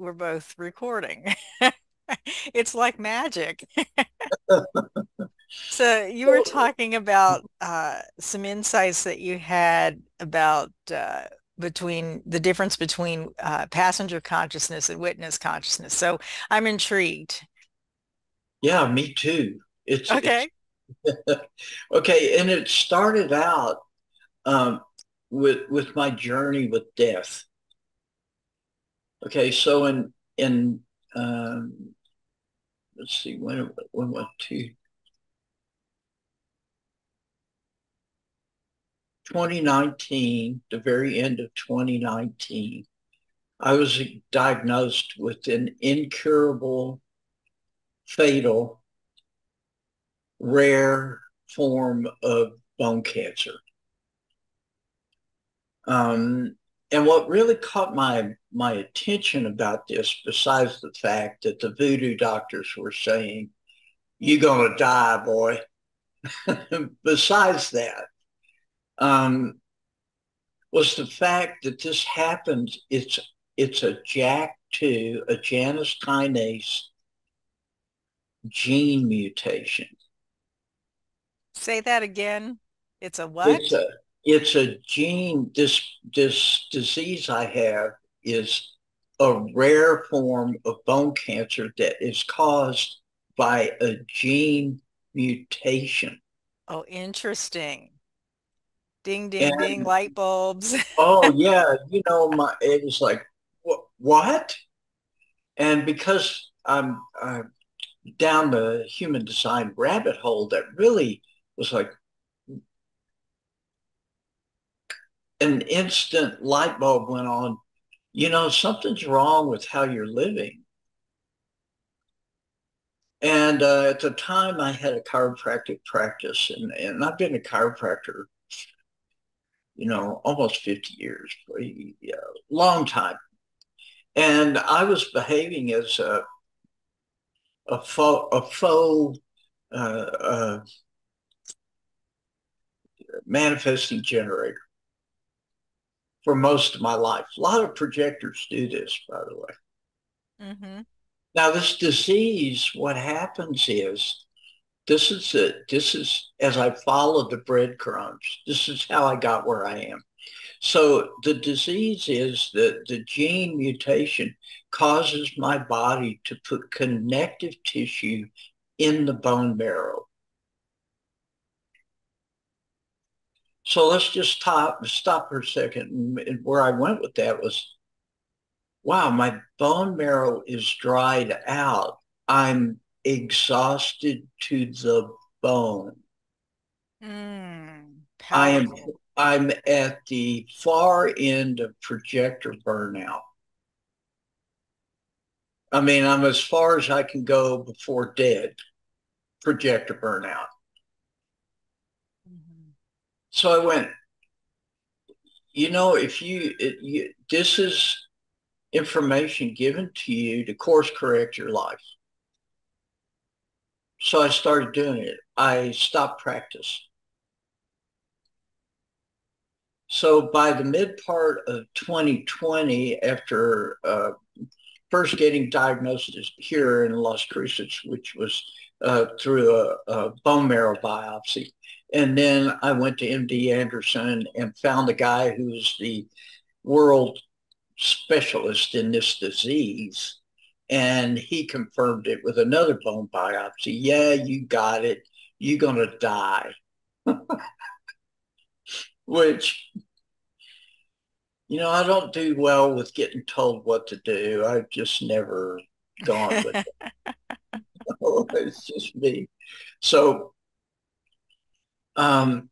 we're both recording. It's like magic. So you were talking about some insights that you had about between the difference between passenger consciousness and witness consciousness. So I'm intrigued. Yeah, me too. It's Okay. okay, and it started out um, with my journey with death. Okay, so in let's see when went to 2019, the very end of 2019, I was diagnosed with an incurable, fatal, rare form of bone cancer. Um, and what really caught my attention about this, besides the fact that the voodoo doctors were saying, "You're gonna die, boy," besides that, um, was the fact that this happens. It's a JAK2, a Janus kinase gene mutation. Say that again. It's a It's what? a it's a gene. This disease I have is a rare form of bone cancer that is caused by a gene mutation. Oh, interesting. Ding, ding, ding, And light bulbs. oh yeah, my it was like what? And because I'm down the human design rabbit hole, that really was like an instant light bulb went on. Something's wrong with how you're living. And at the time, I had a chiropractic practice, and I've been a chiropractor, almost 50 years, yeah, long time. And I was behaving as a faux uh, uh, manifesting generator for most of my life. A lot of projectors do this, by the way. Hmm. Now, this disease, what happens is this is as I followed the breadcrumbs, this is how I got where I am. So the disease is that the gene mutation causes my body to put connective tissue in the bone marrow. So let's just stop for a second. And where I went with that was, wow, my bone marrow is dried out. I'm exhausted to the bone. I am Powerful. I'm at the far end of projector burnout. I mean, I'm as far as I can go before dead, projector burnout. Mhm. So I went, if this is information given to you to course correct your life. So I started doing it. I stopped practice. So by the mid part of 2020, after first getting diagnosed here in Las Cruces, which was through a bone marrow biopsy. And then I went to MD Anderson and found a guy who's the world specialist in this disease. And he confirmed it with another bone biopsy. Yeah, you got it. You're going to die, which, I don't do well with getting told what to do. I've just never gone with it's just me. So I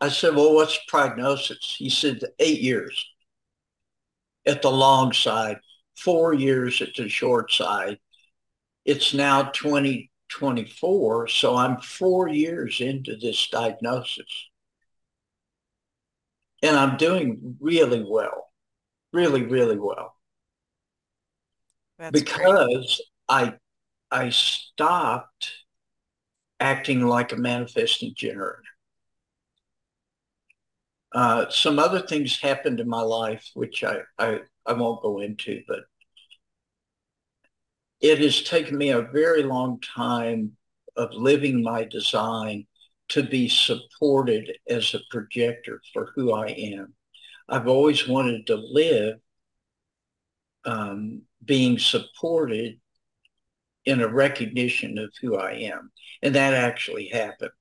said, well, what's prognosis? He said 8 years at the long side, 4 years at the short side. It's now 2024. So I'm 4 years into this diagnosis and I'm doing really well, really, really well That's great. because I stopped acting like a manifesting generator. Some other things happened in my life, which I won't go into, but it has taken me a very long time of living my design to be supported as a projector for who I am. I've always wanted to live being supported in a recognition of who I am. And that actually happened.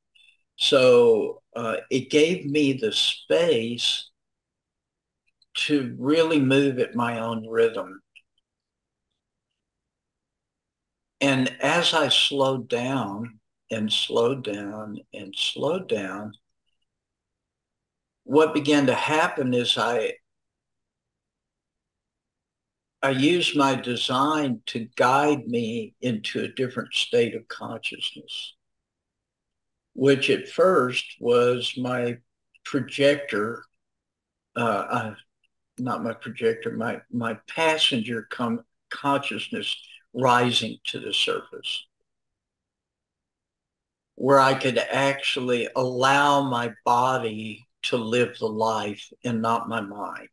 So it gave me the space to really move at my own rhythm. And as I slowed down and slowed down and slowed down, what began to happen is I used my design to guide me into a different state of consciousness, which at first was my projector, not my projector, my passenger consciousness rising to the surface, where I could actually allow my body to live the life and not my mind.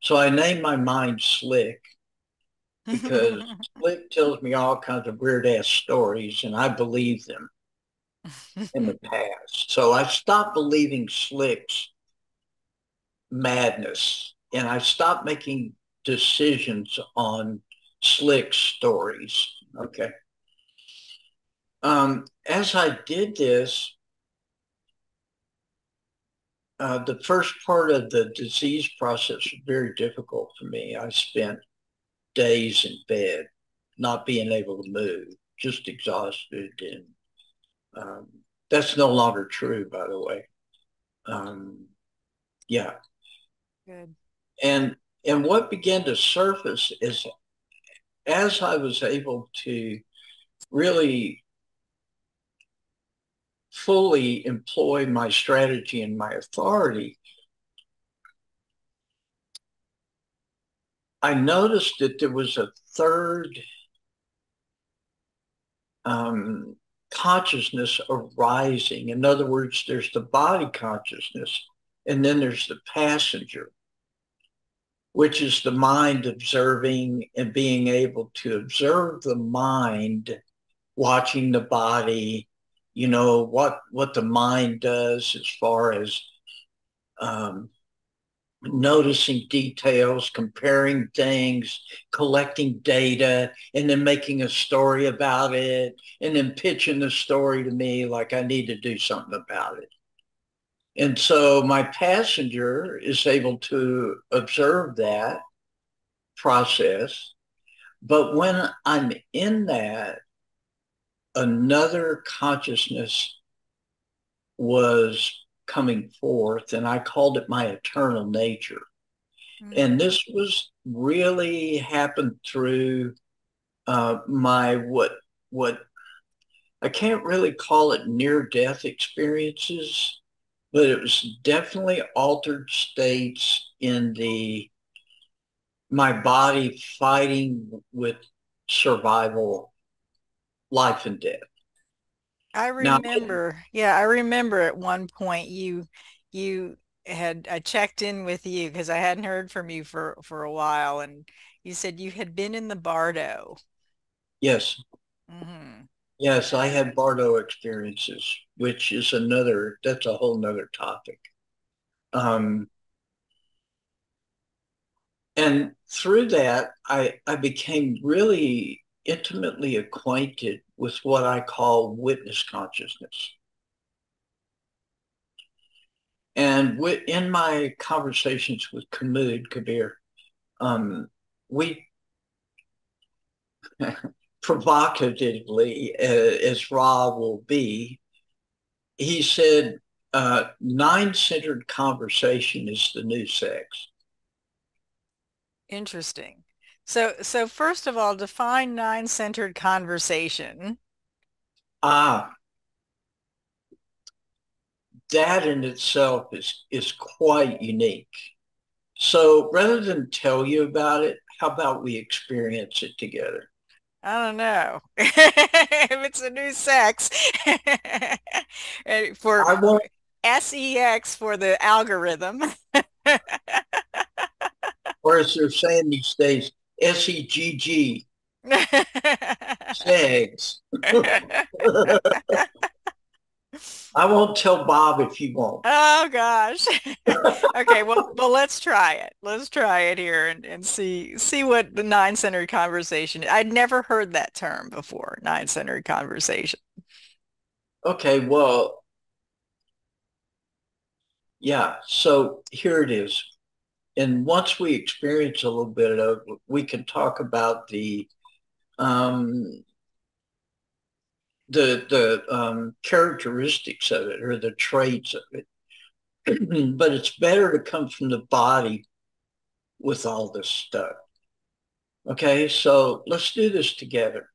So I named my mind Slick because Slick tells me all kinds of weird ass stories and I believe them in the past. So I stopped believing Slick's madness and I stopped making decisions on Slick's stories. Okay. As I did this, the first part of the disease process was very difficult for me. I spent days in bed, not being able to move, just exhausted. And um, that's no longer true, by the way. Um, yeah. Good. And and what began to surface is as I was able to really fully employ my strategy and my authority, I noticed that there was a third um, consciousness arising. In other words, there's the body consciousness, and then there's the passenger, which is the mind observing and being able to observe the mind, watching the body, what the mind does as far as um, noticing details, comparing things, collecting data, and then making a story about it, and then pitching the story to me like I need to do something about it. And so my passenger is able to observe that process. But when I'm in that, another consciousness was coming forth, and I called it my eternal nature. And Mm. this was really happened through my what I can't really call it near death experiences, but it was definitely altered states in the my body fighting with survival, life and death. I Now, remember, yeah, I remember at one point you had I checked in with you because I hadn't heard from you for a while, and you said you had been in the Bardo. yes, Hmm. yes, I had Bardo experiences, which is that's a whole nother topic. Um, and through that, I became really intimately acquainted with what I call witness consciousness. And in my conversations with Kamud Kabir, we provocatively, as Ra will be, he said, nine-centered conversation is the new sex. Interesting. So first of all, define nine-centered conversation. Ah, that in itself is quite unique. So rather than tell you about it, how about we experience it together? I don't know if it's a new sex. For I want, sex for the algorithm. or as they're saying these days, SEGG. Segs. I won't tell Bob if you won't. Oh gosh. Okay, well let's try it. Let's try it here and see what the nine-centered conversation. I'd never heard that term before, nine-centered conversation. Okay, well, yeah. So here it is. And once we experience a little bit of it, we can talk about um, the characteristics of it or the traits of it. But it's better to come from the body with all this stuff. Okay, so let's do this together.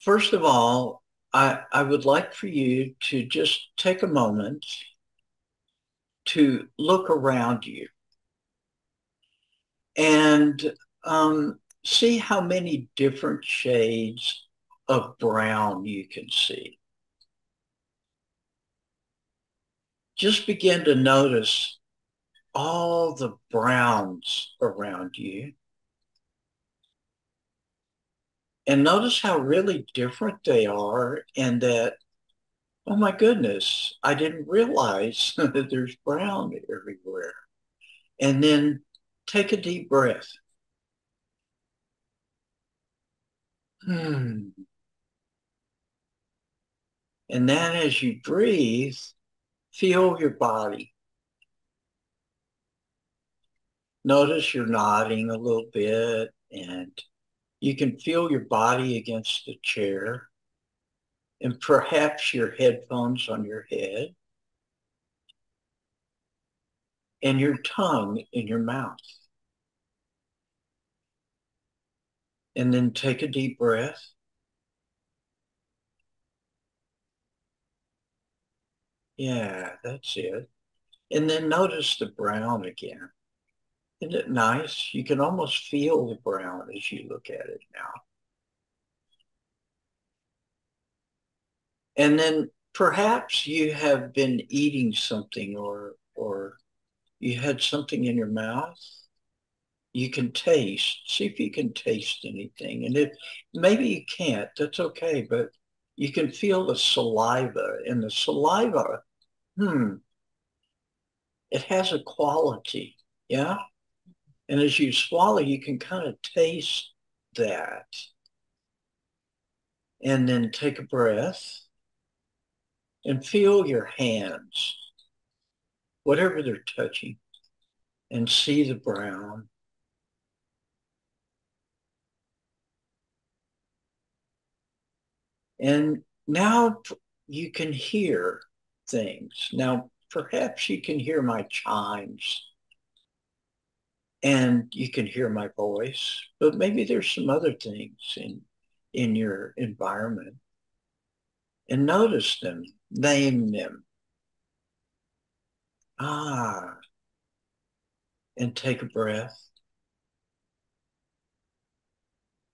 First of all, I would like for you to just take a moment to look around you and see how many different shades of brown you can see. Just begin to notice all the browns around you and notice how really different they are and that, oh my goodness, I didn't realize that there's brown everywhere. And then take a deep breath. Hmm. And then as you breathe, feel your body. Notice you're nodding a little bit and you can feel your body against the chair and perhaps your headphones on your head and your tongue in your mouth. And then take a deep breath. Yeah, that's it. And then notice the brown again. Isn't it nice? You can almost feel the brown as you look at it now. And then perhaps you have been eating something or you had something in your mouth. You can taste, see if you can taste anything. And if maybe you can't, that's okay, but you can feel the saliva. And the saliva, it has a quality. Yeah. And as you swallow, you can kind of taste that. And then take a breath and feel your hands, whatever they're touching, and see the brown. And now you can hear things. Now, perhaps you can hear my chimes and you can hear my voice, but maybe there's some other things in your environment. And notice them, name them. Ah, and take a breath.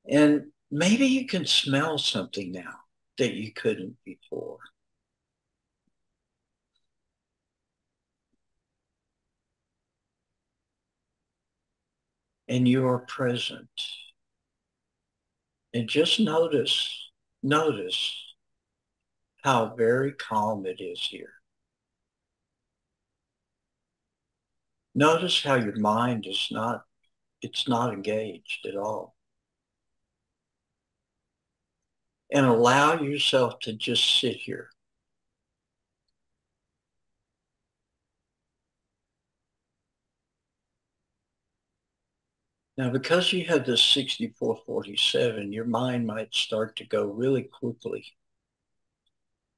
And maybe you can smell something now that you couldn't before. And you are present. And just notice how very calm it is here. Notice how your mind it's not engaged at all. And allow yourself to just sit here. Now, because you have this 6447, your mind might start to go really quickly.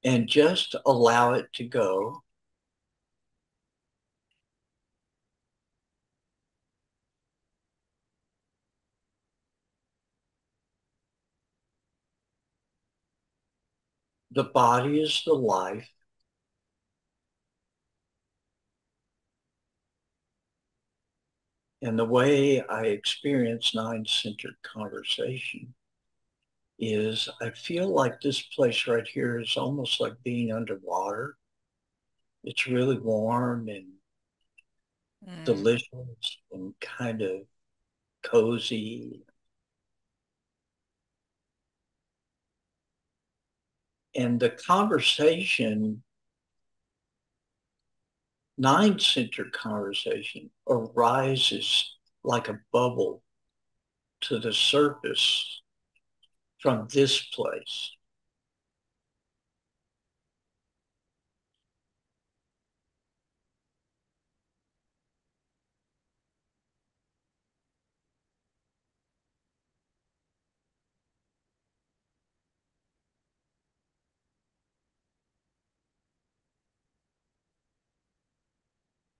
And just allow it to go. The body is the life. And the way I experience nine-centered conversation is I feel like this place right here is almost like being underwater. It's really warm and Mm. delicious and kind of cozy. And the conversation, nine-centered conversation, arises like a bubble to the surface from this place.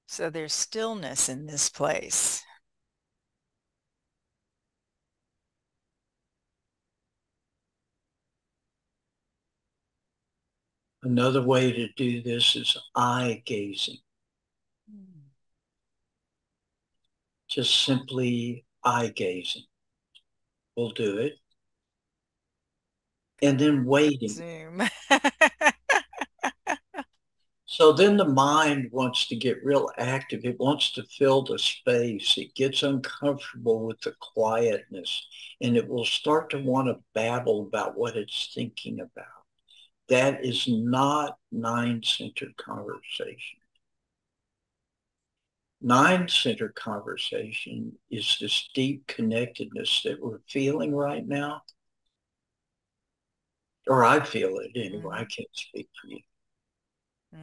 So there's stillness in this place. Another way to do this is eye gazing. Just simply eye gazing. We'll do it. And then waiting. Zoom. So then the mind wants to get real active. It wants to fill the space. It gets uncomfortable with the quietness, and it will start to want to babble about what it's thinking about. That is not nine-centered conversation. Nine-centered conversation is this deep connectedness that we're feeling right now. Or I feel it anyway. I can't speak for you.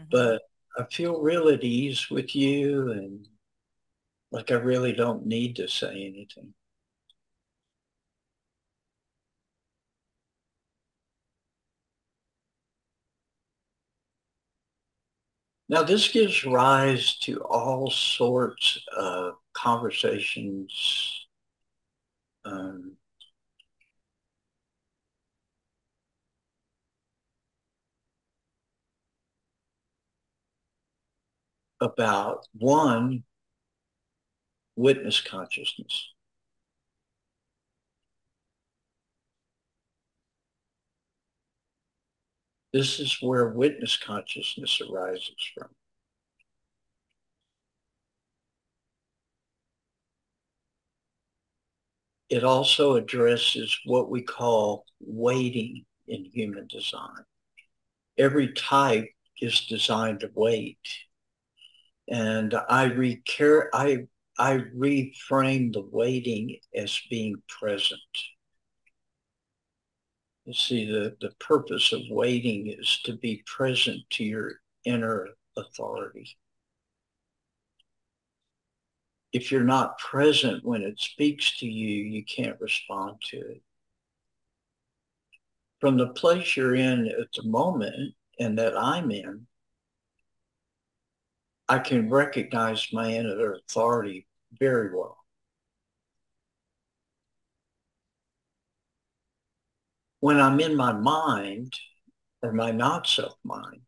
But I feel real at ease with you, and like I really don't need to say anything. Now, this gives rise to all sorts of conversations um, about one, witness consciousness. This is where witness consciousness arises from. It also addresses what we call waiting in human design. Every type is designed to wait. And I reframe the waiting as being present. You see, the purpose of waiting is to be present to your inner authority. If you're not present when it speaks to you, you can't respond to it. From the place you're in at the moment and that I'm in, I can recognize my inner authority very well. When I'm in my mind or my not self mind,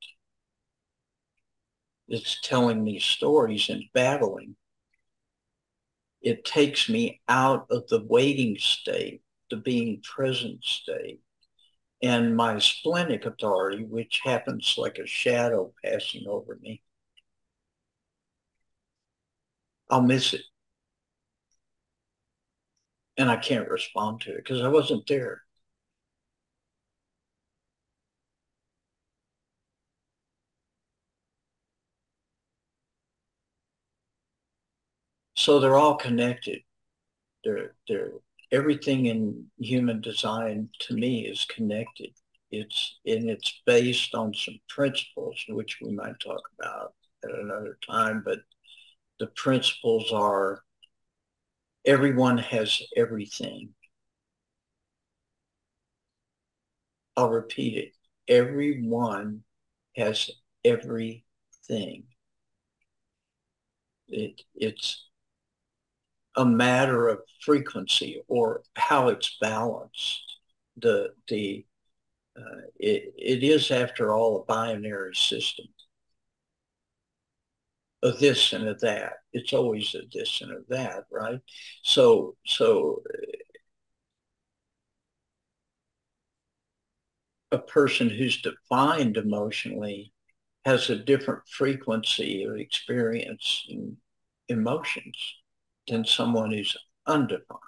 it's telling me stories and battling. It takes me out of the waiting state, the being present state. And my splenic authority, which happens like a shadow passing over me, I'll miss it. And I can't respond to it because I wasn't there. So they're all connected. They're everything in human design to me is connected. It's based on some principles, which we might talk about at another time, but the principles are everyone has everything. I'll repeat it. Everyone has everything. It's a matter of frequency or how it's balanced. It is, after all, a binary system. A this and a that. It's always a this and a that, right? So a person who's defined emotionally has a different frequency of experiencing emotions than someone who's undefined.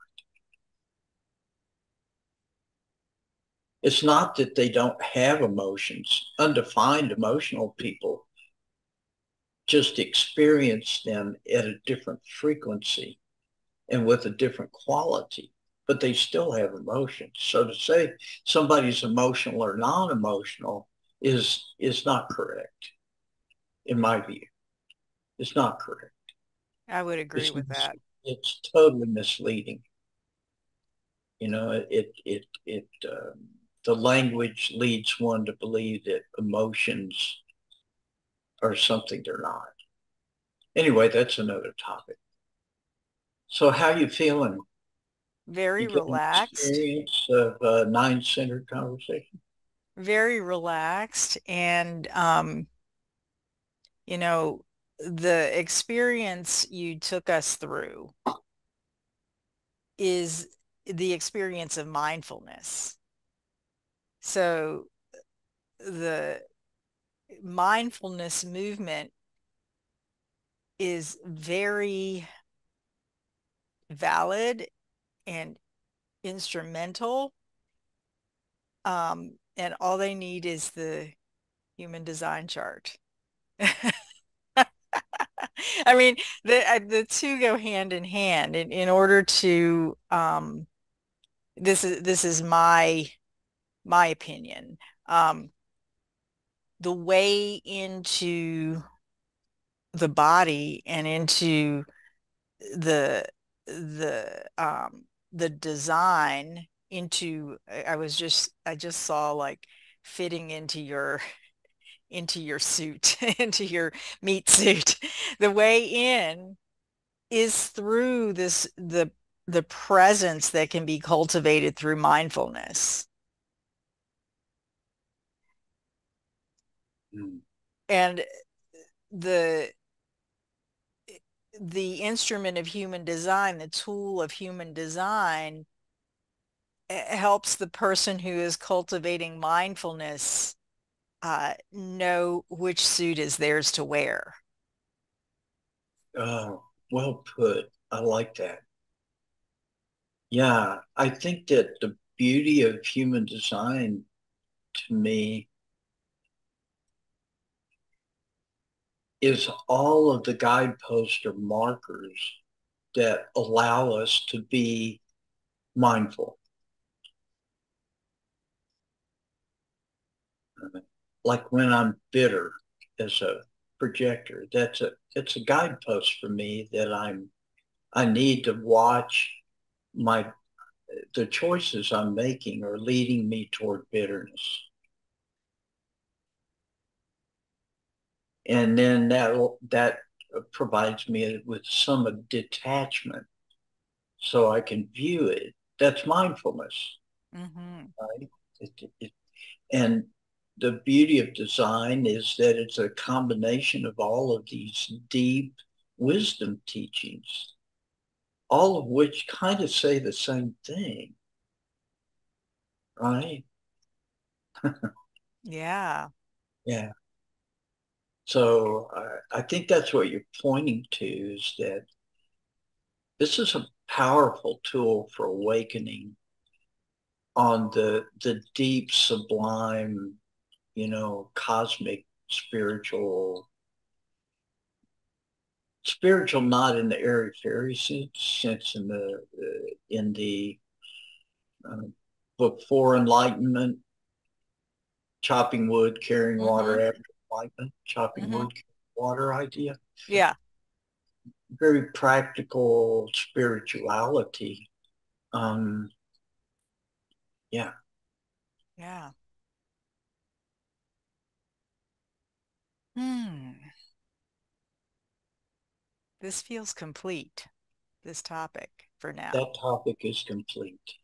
It's not that they don't have emotions. Undefined emotional people just experience them at a different frequency and with a different quality, but they still have emotions. So to say somebody's emotional or non-emotional is not correct, in my view. It's not correct. I would agree It's with that. it's totally misleading. You know, the language leads one to believe that emotions are something they're not. Anyway, that's another topic. So how you feeling? Very You getting relaxed, experience of nine-centered conversation? very relaxed. And, you know, the experience you took us through is the experience of mindfulness. So the mindfulness movement is very valid and instrumental. And all they need is the human design chart. I mean, the two go hand in hand. In order to this is my opinion. Um, the way into the body and into the the design into I just saw like fitting into your suit, into your meat suit. The way in is through the presence that can be cultivated through mindfulness. Mm. And the the instrument of human design, the tool of human design, helps the person who is cultivating mindfulness know which suit is theirs to wear. Oh, well put. I like that. Yeah, I think that the beauty of human design to me is all of the guideposts or markers that allow us to be mindful. Like when I'm bitter as a projector, it's a guidepost for me that I need to watch my the choices I'm making are leading me toward bitterness. And then that provides me with some detachment so I can view it. That's mindfulness, Hmm. right? And the beauty of design is that it's a combination of all of these deep wisdom teachings, all of which kind of say the same thing, right? Yeah. Yeah. So I think that's what you're pointing to is that this is a powerful tool for awakening on the deep, sublime, cosmic, spiritual, not in the airy fairy sense in the uh, book for enlightenment, chopping wood, carrying water Hmm. after enlightenment, chopping Hmm. wood, carrying water idea. Yeah. Very practical spirituality. Um, yeah, Yeah. Hmm. This feels complete, this topic for now. that topic is complete.